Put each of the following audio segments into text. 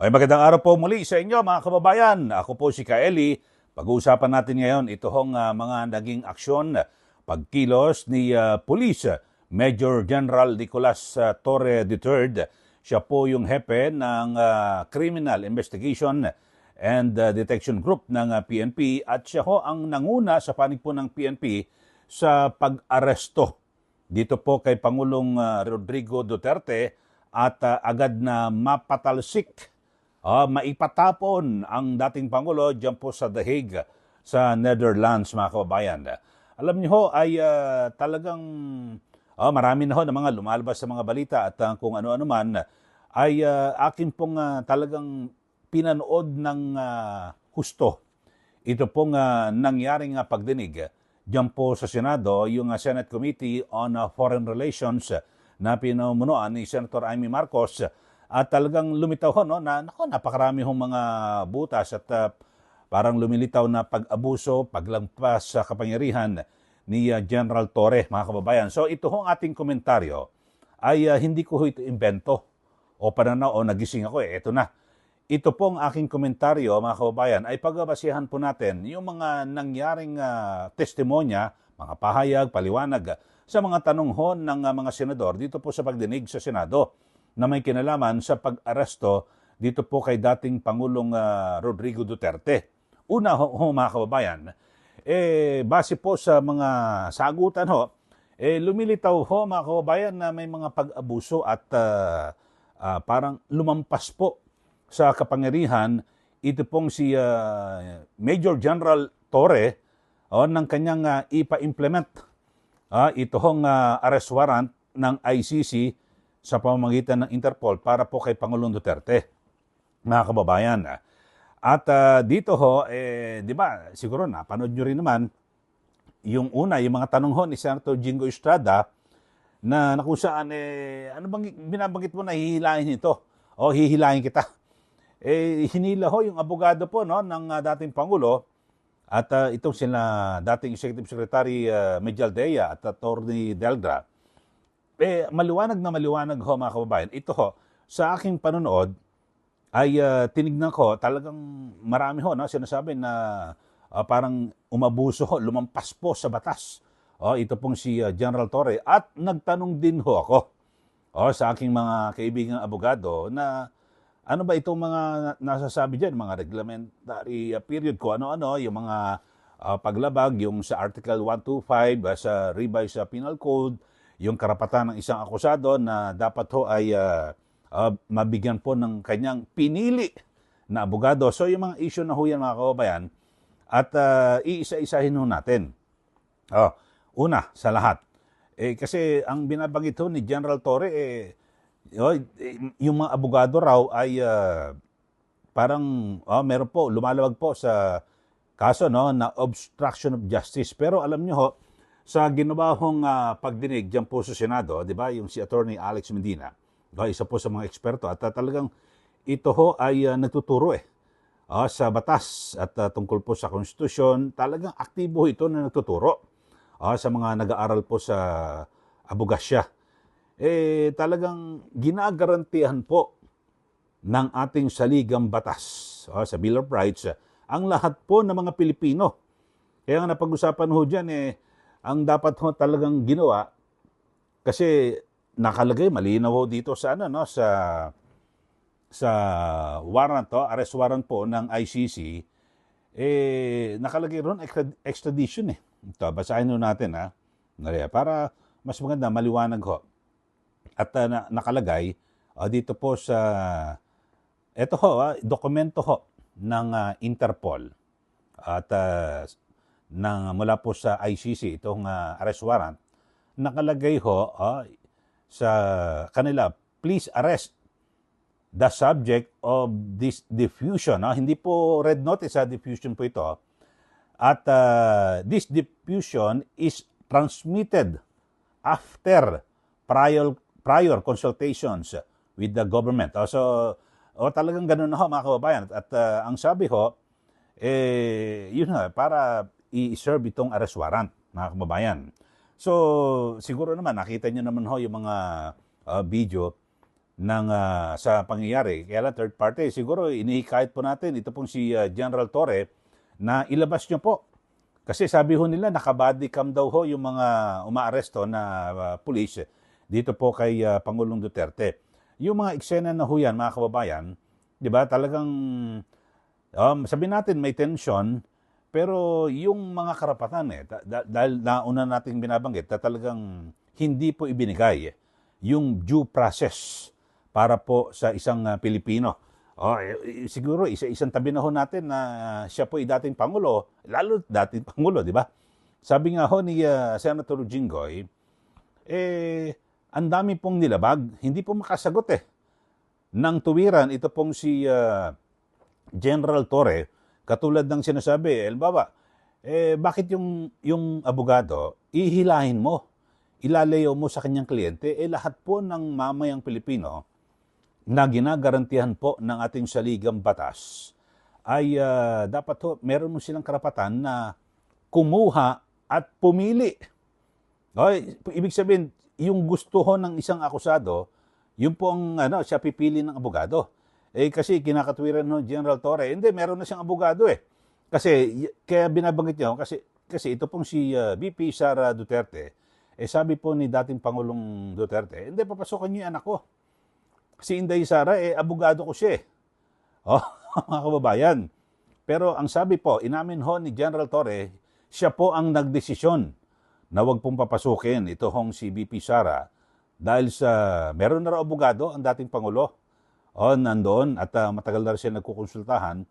Ay magandang araw po muli sa inyo mga kababayan. Ako po si Kaeli. Pag-uusapan natin ngayon itong mga naging aksyon, pagkilos ni Police Major General Nicolas Torre III. Siya po yung hepe ng Criminal Investigation and Detection Group ng PNP at siya ho ang nanguna sa panig po ng PNP sa pag-aresto dito po kay Pangulong Rodrigo Duterte at agad na mapatalsik, maipatapon ang dating Pangulo dyan po sa The Hague sa Netherlands, mga kababayan. Alam niyo ho ay talagang marami na ho na mga lumalabas sa mga balita at kung ano-ano man ay akin pong talagang pinanood ng husto. Ito pong nangyaring pagdinig dyan po sa Senado, yung Senate Committee on Foreign Relations na pinamumunuan ni Senator Amy Marcos at talagang lumitaw ho no, na napakarami hong mga butas at parang lumilitaw na pag-abuso, paglampas sa kapangyarihan ni General Torre, mga kababayan. So ito hong ating komentaryo ay hindi ko ito invento o pananaw o nagising ako Ito na. Ito pong aking komentaryo, mga kababayan, ay pagbabasihan po natin yung mga nangyaring testimonya, mga pahayag, paliwanag sa mga tanong ho ng mga senador dito po sa pagdinig sa Senado na may kinalaman sa pag-aresto dito po kay dating Pangulong Rodrigo Duterte. Una ho, mga kababayan, base po sa mga sagutan ho, lumilitaw ho, mga kababayan, na may mga pag-abuso at parang lumampas po sa kapangyarihan ito pong si Major General Torre ng kanyang ipa-implement ito hong arrest warrant ng ICC sa pamamagitan ng Interpol para po kay Pangulong Duterte, mga kababayan. At dito ho, di ba, siguro napanood nyo rin naman yung una, yung mga tanong ho ni Senator Jingo Estrada na kung saan, ano bang binabanggit mo na hihilahin ito? O hihilahin kita. Hinila ho yung abogado po no, ng dating Pangulo at itong sila dating Executive Secretary Mejaldea at Attorney Delgra. Maliwanag na maliwanag ho, mga kababayan. Ito ho, sa aking panonood ay tinignan ko talagang marami ho no, sinasabi na parang umabuso ho, lumampas po sa batas. Ito pong si General Torre at nagtanong din ho ako sa aking mga kaibigang abogado na ano ba itong mga nasasabi dyan, mga reglementary period ko, ano-ano, yung mga paglabag, yung sa Article 125 sa Revised Penal Code, yung karapatan ng isang akusado na dapat ho ay mabigyan po ng kanyang pinili na abogado. So yung mga issue na ho yan, mga kababayan, at iisa-isahin ho natin. Una, sa lahat. Kasi ang binabanggit ho ni General Torre, yung mga abogado raw ay parang meron po, lumalawag po sa kaso no, na obstruction of justice. Pero alam nyo ho, sa ginawa hong pagdinig dyan po sa Senado, di ba, yung si Attorney Alex Medina, isa po sa mga eksperto, at talagang ito ho ay nagtuturo sa batas at tungkol po sa konstitusyon. Talagang aktibo ito na nagtuturo sa mga nag-aaral po sa abogasya. Talagang ginagarantihan po ng ating saligang batas sa Bill of Rights ang lahat po ng mga Pilipino. Kaya nga napag-usapan ho dyan, ang dapat ho talagang ginawa, kasi nakalagay, malinaw ho dito sa, sa warrant, arrest warrant po ng ICC, nakalagay ron extradition. Ito, basahin ho natin para mas maganda, maliwanag ho. At nakalagay dito po sa ito ho, dokumento ho ng Interpol at mula po sa ICC, itong arrest warrant, nakalagay ho sa kanila, please arrest the subject of this diffusion. Hindi po red notice, diffusion po ito. At this diffusion is transmitted after prior consultations with the government. So, talagang ganun na ho, mga kababayan. At ang sabi ho, yun nga, para i-serve itong arrest warrant, mga kababayan. So, siguro naman, nakita nyo naman ho yung mga video sa pangyayari. Kaya lang third party, siguro inihikayat po natin ito pong si General Torre na ilabas nyo po. Kasi sabi ho nila, naka-body cam daw ho yung mga umaaresto na pulis dito po kay Pangulong Duterte. Yung mga eksena na ho yan, mga kababayan, di ba, talagang, sabi natin may tension, pero yung mga karapatan dahil nauna nating binabanggit na talagang hindi po ibinigay yung due process para po sa isang Pilipino. Siguro isang tabi na ho natin na siya po ay dating Pangulo, lalo dating Pangulo, di ba? Sabi nga ho ni Senator Jinggoy, ang dami pong nilabag, hindi po makasagot ng tuwiran ito pong si General Torre, katulad ng sinasabi, bakit yung abogado, ihilahin mo, ilalayo mo sa kanyang kliyente, lahat po ng mamayang Pilipino na ginagarantihan po ng ating saligang batas ay dapat ho, meron mo silang karapatan na kumuha at pumili. Ibig sabihin, yung gusto ho ng isang akusado, yun po ang siya pipili ng abogado. Kasi kinakatwiran no General Torre, hindi, meron na siyang abogado Kasi, kaya binabanggit niya kasi ito pong si VP Sara Duterte, sabi po ni dating Pangulong Duterte, hindi, papasukan niyo yung anak ko. Si Inday Sara, abogado ko siya mga kababayan. Pero ang sabi po, inamin ho ni General Torre, siya po ang nagdesisyon na wag pong papasukin ito hong si VP Sara dahil sa meron na raw abogado ang dating Pangulo. Nandoon at matagal na siya nagkukonsultahan.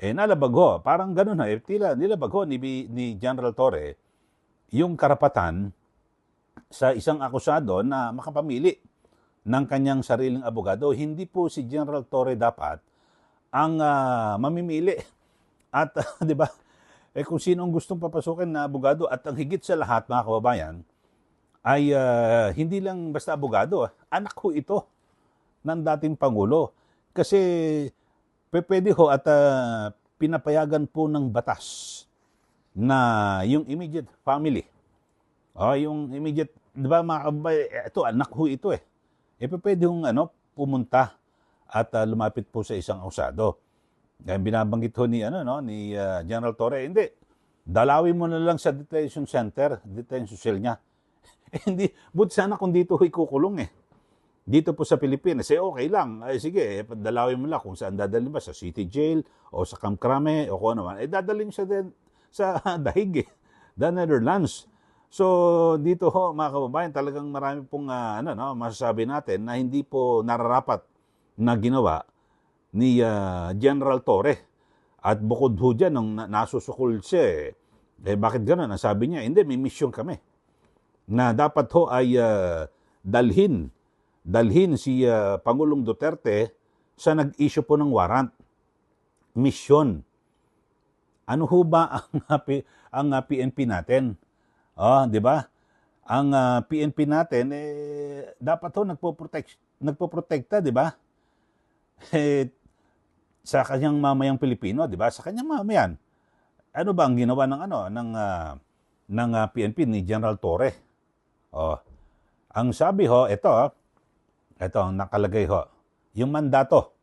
Nalabag ho, parang ganun tila nilabag ho ni General Torre yung karapatan sa isang akusado na makapamili ng kanyang sariling abogado. Hindi po si General Torre dapat ang mamimili. At di ba, kung sino ang gustong papasukin na abogado at ang higit sa lahat, mga kababayan, ay hindi lang basta abogado, anak ho ito ng dating Pangulo. Kasi pwede ho at pinapayagan po ng batas na yung immediate family, yung immediate, di ba mga kababayan, ito, anak ho ito pwede hong pumunta at lumapit po sa isang akusado. Kaya binabanggit ho ni General Torre, hindi, dalawin mo na lang sa detention center, detention cell niya. Hindi, but sana kung dito ho'y kukulong Dito po sa Pilipinas, okay lang. Sige, dalawin mo lang kung saan dadalhin ba, sa City Jail o sa Camp Crame o kung ano man. Dadalhin siya din sa Dahig, the Netherlands. So, dito ho, mga kababayan, talagang marami pong masasabi natin na hindi po nararapat na ginawa ni General Torre. At bukod ho dyan, nung nasusukol siya, bakit gano'n? Sabi niya, hindi, may mission kami na dapat ho ay dalhin si Pangulong Duterte sa nag-issue po ng warrant. Mission. Ano ho ba ang PNP natin? Di ba? Ang PNP natin, dapat ho nagpoprotekta, di ba? Sa kanyang mamayang Pilipino, di ba? Sa kanyang mamayan. Ano ba ang ginawa ng PNP ni General Torre? Ang sabi ho, ito ang nakalagay ho, yung mandato.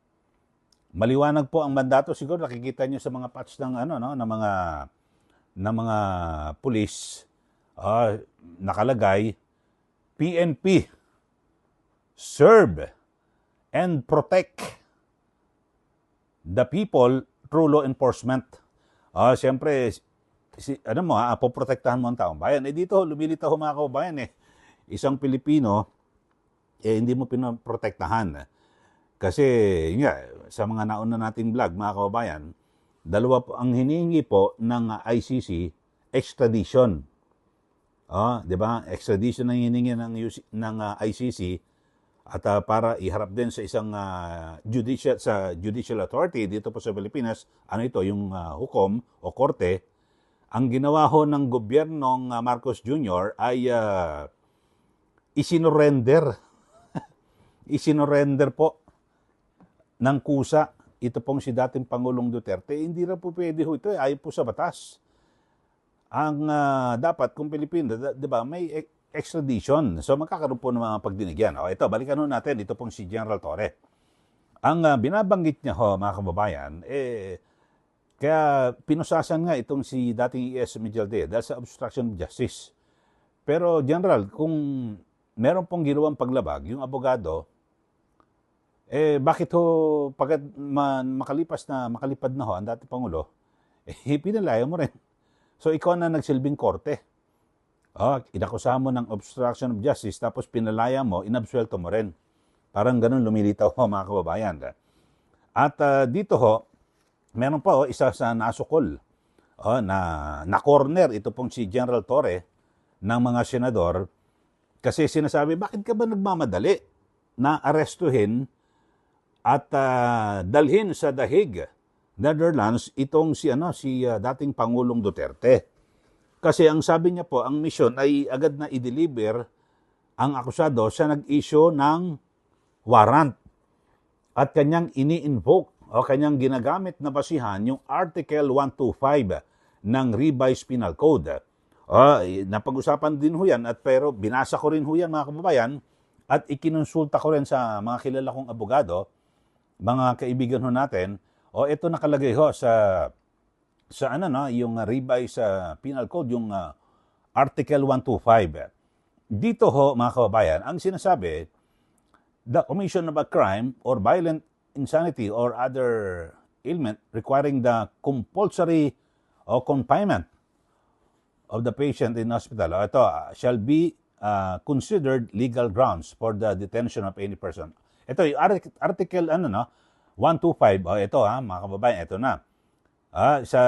Maliwanag po ang mandato, siguro nakikita niyo sa mga patch ng mga pulis. Nakalagay, PNP, serve and protect the people through law enforcement. Siyempre, poprotektahan mo ang taong bayan. Dito, lumilitaw ho mga kababayan isang Pilipino, hindi mo pinoprotektahan. Kasi, sa mga nauna nating vlog, mga kababayan, dalawa po ang hinihingi po ng ICC, extradition. Di ba? Extradition ang hinihingi ng ICC at para iharap din sa isang judicial authority dito po sa Pilipinas. Ano ito? Yung hukom o korte. Ang ginawa ho ng gobyernong Marcos Jr. ay isinorender po ng kusa ito pong si dating Pangulong Duterte. Hindi na po pwede ho ito. Ayon po sa batas. Ang dapat kung Pilipino, di ba, may extradition. So magkakaroon po ng mga pagdinigyan. O ito, balikan ho natin. Ito pong si General Torre. Ang binabanggit niya ho, mga kababayan, kaya pinusasan nga itong si dating ES Medialde dahil sa obstruction of justice. Pero General, kung meron pong ginawang paglabag, yung abogado, bakit ho, pagkat makalipad na ho ang dating Pangulo, pinalaya mo rin. So ikaw na nagsilbing korte. Inakusahan mo ng obstruction of justice, tapos pinalaya mo, inabsuelto mo rin. Parang ganun lumilitaw ho, mga kababayan. At dito ho, meron pa isa sa nasukol na corner ito pong si General Torre ng mga senador kasi sinasabi, bakit ka ba nagmamadali na arestuhin at dalhin sa The Hague, Netherlands, itong si dating Pangulong Duterte? Kasi ang sabi niya po, ang mission ay agad na i-deliver ang akusado sa nag-issue ng warrant at kanyang ini-invoke o kanyang ginagamit na basihan yung Article 125 ng Revised Penal Code. Napag-usapan din ho yan pero binasa ko rin ho yan, mga kababayan, at ikinonsulta ko rin sa mga kilala kong abogado, mga kaibigan ho natin. Ito nakalagay ho sa yung Revised Penal Code, yung Article 125. Dito ho, mga kababayan, ang sinasabi, the commission of a crime or violent insanity or other ailment requiring the compulsory confinement of the patient in hospital, ito shall be considered legal grounds for the detention of any person. Ito yung article 125. Ito mga kababayan, ito na. Sa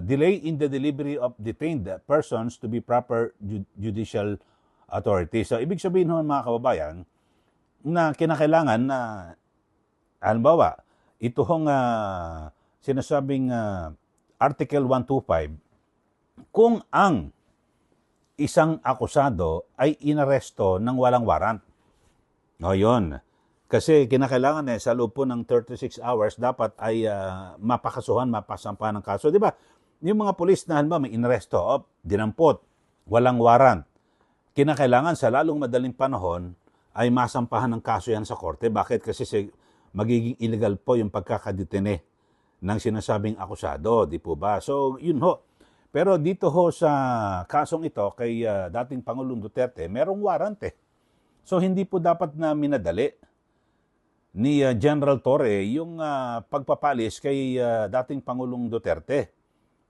delay in the delivery of detained persons to be proper judicial authority. So ibig sabihin ho, mga kababayan, na kinakailangan na, halimbawa, ito hong sinasabing Article 125, kung ang isang akusado ay inaresto ng walang warrant. Yun. Kasi kinakailangan sa loob po ng 36 hours, dapat ay mapakasuhan, mapasampahan ng kaso. Di ba? Yung mga pulis na halimbawa may inaresto, dinampot, walang warrant. Kinakailangan sa lalong madaling panahon, ay masampahan ng kaso yan sa korte. Bakit? Kasi magiging illegal po yung pagkakadetene ng sinasabing akusado, di po ba? So, yun ho. Pero dito ho sa kasong ito kay dating Pangulong Duterte, merong warrant So, hindi po dapat na minadali ni General Torre yung pagpapalis kay dating Pangulong Duterte.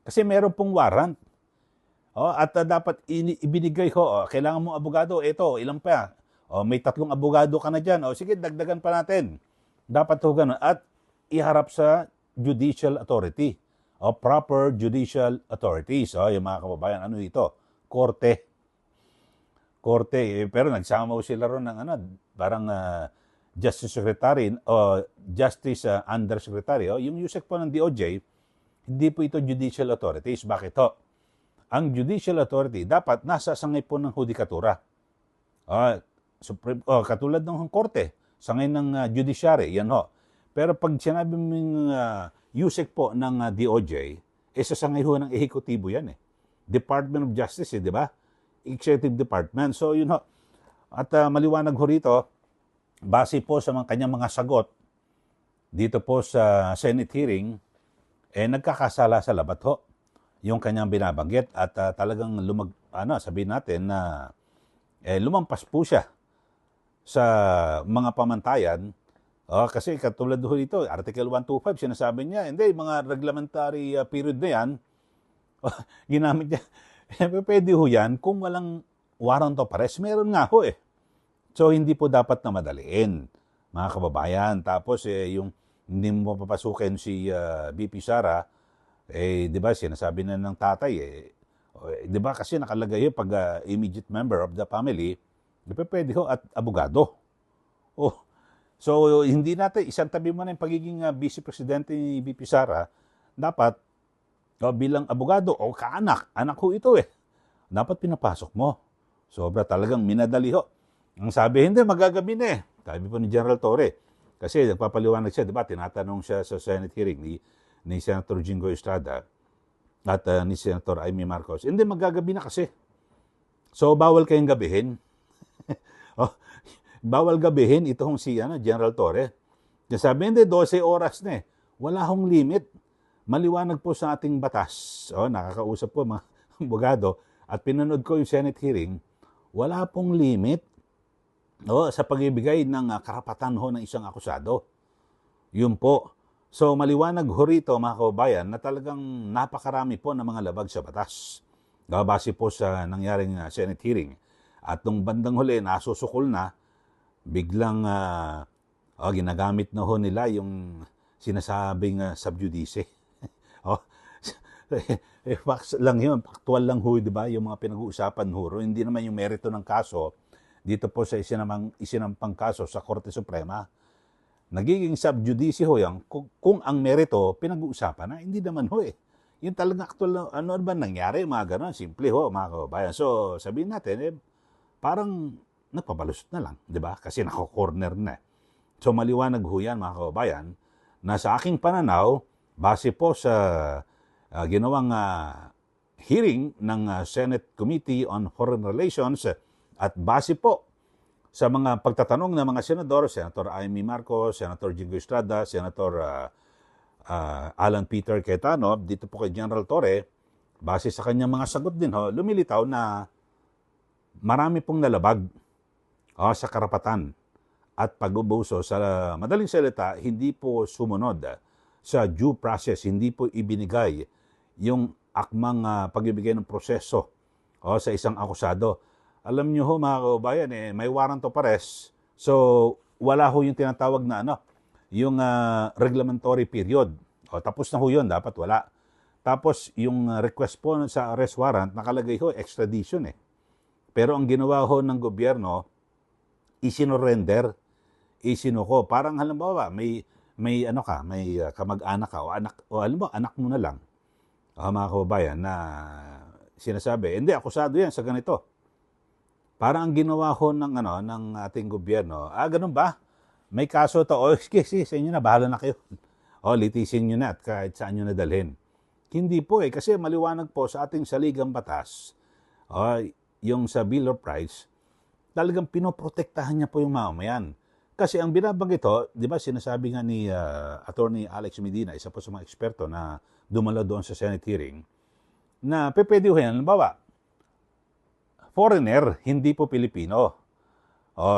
Kasi meron pong warrant. At dapat ibinigay ho, kailangan mong abogado, ito, ilang pa. May 3 abogado ka na dyan. Sige, dagdagan pa natin. Dapat ho ganun. At iharap sa judicial authority. Proper judicial authorities. Yung mga kababayan, ano ito? Korte. Pero nagsama ho sila ron ng parang Justice Secretary o Justice Undersecretary. Yung USEC po ng DOJ, hindi po ito judicial authorities. Bakit ho? Ang judicial authority dapat nasa sangay po ng hudikatura. Katulad ng korte, sangay ng judiciary, yan ho. Pero pag sinabi mong USEC po ng DOJ, sasangay ho ng ehekutibo yan Department of Justice, di ba? Executive Department. So yun ho. At maliwanag ho rito, base po sa kanyang mga sagot dito po sa Senate hearing, nagkakasala sa labat ho yung kanyang binabanggit at talagang sabihin natin na lumampas po siya sa mga pamantayan. Kasi katulad ho dito, Article 125, sinasabi niya, hindi, mga reglementary period na yan, ginamit niya. Pwede ho yan kung walang warrant of arrest. Meron nga ho So, hindi po dapat na madaliin, mga kababayan. Tapos, yung hindi mo papasukin si BP Sara, di ba, sinasabi na ng tatay, di ba, kasi nakalagay pag immediate member of the family, di ba pwede ho at abogado. So, hindi natin, isang tabi mo na yung pagiging vice presidente ni BP Sara, dapat, bilang abogado o kaanak, anak ho ito dapat pinapasok mo. Sobra talagang minadali ho. Ang sabi, hindi, magagabi na Sabi po ni General Torre. Kasi nagpapaliwanag siya, di ba, tinatanong siya sa Senate hearing ni Senator Jingo Estrada at ni Senator Amy Marcos. Hindi, magagabi na kasi. So, bawal kayong gabihin. Oh, bawal gabihin itong si General Torre. Kasi sabi, hindi, 12 oras na eh. Wala hong limit. Maliwanag po sa ating batas. Nakakausap po mga abogado at pinanood ko yung Senate hearing, wala pong limit sa pagbibigay ng karapatan ho ng isang akusado. Yun po. So maliwanag ho rito mga kababayan na talagang napakarami po ng mga labag sa batas. Base po sa nangyaring Senate hearing. At nung bandang huli, nasusukol na, biglang ginagamit na ho nila yung sinasabing sub judice. Facts lang yun, factual lang ho, di ba? Yung mga pinag-uusapan ho, hindi naman yung merito ng kaso dito po sa isinampang kaso sa Korte Suprema. Nagiging sub judice ho yan kung ang merito pinag-uusapan na, hindi naman ho eh. Yung talagang actual, ano ba nangyari, mga gano'n, simple ho, mga kababayan. So, sabihin natin, parang nagpabalusot na lang, di ba? Kasi nako-corner na. So, maliwanag ho yan, mga kababayan, na sa aking pananaw, base po sa ginawang hearing ng Senate Committee on Foreign Relations at base po sa mga pagtatanong ng mga senador, Senator Amy Marcos, Senator Jingo Estrada, Senator Alan Peter Cayetano, dito po kay General Torre, base sa kanyang mga sagot din, lumilitaw na marami pong nalabag sa karapatan at pag-ubuso. Sa madaling salita, hindi po sumunod sa due process, hindi po ibinigay yung akmang pagbibigay ng proseso sa isang akusado. Alam niyo ho mga kababayan, may warrant of arrest, so wala ho yung tinatawag na yung reglementary period. Tapos na ho yun, dapat wala. Tapos yung request po sa arrest warrant, nakalagay ho extradition eh. Pero ang ginawa ho ng gobyerno, isinorender, isinuko. Parang halimbawa, may kamag-anak ka o halimbawa, anak mo na lang, mga kababayan, na sinasabi, hindi, akusado yan sa ganito. Parang ang ginawa ho ng ating gobyerno, ganun ba? May kaso to, sige, sa inyo na, bahala na kayo. Litisin nyo na at kahit saan nyo nadalhin. Hindi po kasi maliwanag po sa ating saligang batas, yung sa Bill of Rights, talagang pinoprotektahan niya po yung mamamayan. Kasi ang binabanggit di ba, sinasabi nga ni Attorney Alex Medina, isa po sa mga eksperto na dumalo doon sa Senate hearing, na pwede ho yan, halimbawa, foreigner, hindi po Pilipino.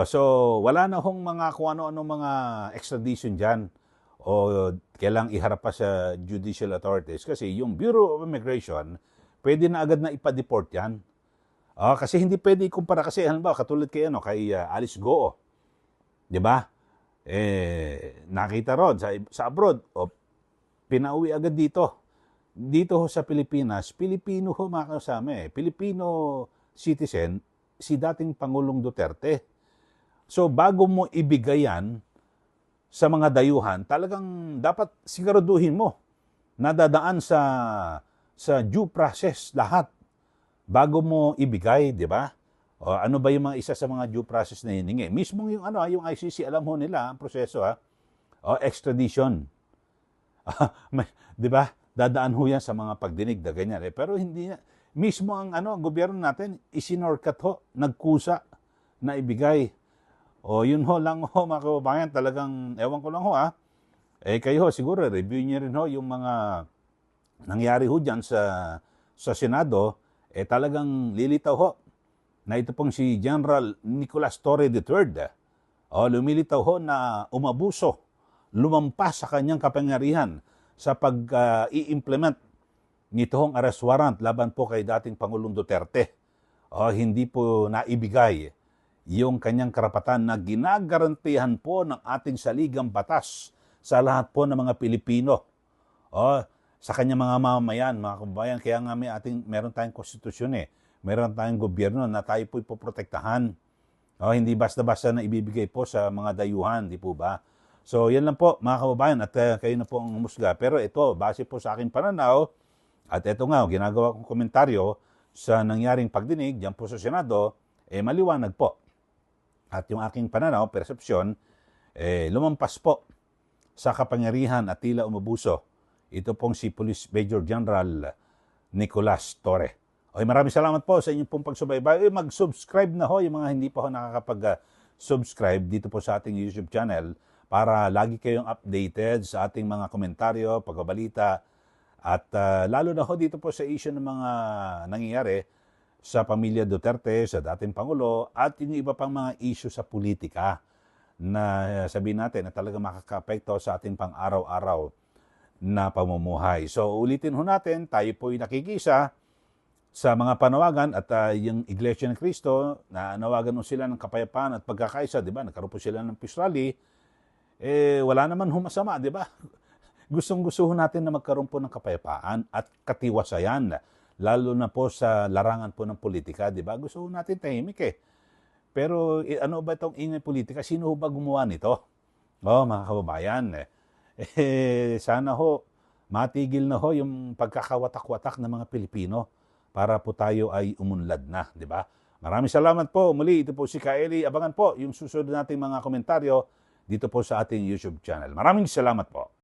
So, wala na hong mga kung ano-ano mga extradition dyan o kailang iharap pa sa judicial authorities kasi yung Bureau of Immigration, pwede na agad na ipa-deport yan. Kasi hindi pwede ikumpara kasi halimbawa katulad kay Alice Goo. 'Di ba? Nakita ron sa abroad pinauwi agad dito. Dito ho sa Pilipinas, Pilipino ho mga kasama Pilipino citizen si dating Pangulong Duterte. So bago mo ibigay yan sa mga dayuhan, talagang dapat siguraduhin mo na dadaan sa due process lahat bago mo ibigay, di ba? Ano ba yung mga isa sa mga due process na hiningi? Mismo yung yung ICC, alam ho nila ang proseso extradition. Di ba? Dadaan ho yan sa mga pagdinig na ganyan. Pero hindi mismo ang gobyerno natin isinorkat ho, nagkusa na ibigay. Yun ho lang ho mga kababayan, talagang ewan ko lang ho kayo ho siguro review niyo rin ho yung mga nangyari ho dyan sa Senado. Talagang lilitaw ho na ito pong si General Nicolas Torre III. Lumilitaw ho na umabuso, lumampas sa kanyang kapangyarihan sa pag-i-implement nitong arrest warrant laban po kay dating Pangulong Duterte. Hindi po naibigay yung kanyang karapatan na ginagarantihan po ng ating saligang batas sa lahat po ng mga Pilipino. Sa kanyang mga mamamayan, mga kababayan, kaya nga meron tayong konstitusyon meron tayong gobyerno na tayo po ipoprotektahan. Hindi basta-basta na ibibigay po sa mga dayuhan, di po ba? So, yan lang po mga kababayan at kayo na po ang humusga. Pero ito, base po sa aking pananaw, at ito nga, ginagawa kong komentaryo sa nangyaring pagdinig diyan po sa Senado, maliwanag po. At yung aking pananaw, persepsyon, lumampas po sa kapangyarihan at tila umabuso ito pong si Police Major General Nicolas Torre. Okay, maraming salamat po sa inyong pong pagsubaybay. Mag-subscribe na ho yung mga hindi pa ho nakakapag-subscribe dito po sa ating YouTube channel para lagi kayong updated sa ating mga komentaryo, pagbabalita, at lalo na ho dito po sa issue ng mga nangyayari sa pamilya Duterte, sa dating Pangulo, at yung iba pang mga issue sa politika na sabihin natin na talaga makaka-apekto sa ating pang-araw-araw na pamumuhay. So ulitin ho natin, tayo po'y nakikisa sa mga panawagan at yung Iglesia ng Cristo, na nawagan mo sila ng kapayapaan at pagkakaisa, di ba? Nagkaroon po sila ng peace rally, wala naman humasama, di ba? Gustong-gusto natin na magkaroon po ng kapayapaan at katiwasayan, lalo na po sa larangan po ng politika, di ba? Gusto natin tahimik Pero ano ba itong ingay politika? Sino ba gumawa nito? Mga kababayan, sana ho, matigil na ho yung pagkakawatak-watak ng mga Pilipino para po tayo ay umunlad na, di ba? Maraming salamat po. Muli, ito po si Kaeli. Abangan po yung susunod nating mga komentaryo dito po sa ating YouTube channel. Maraming salamat po.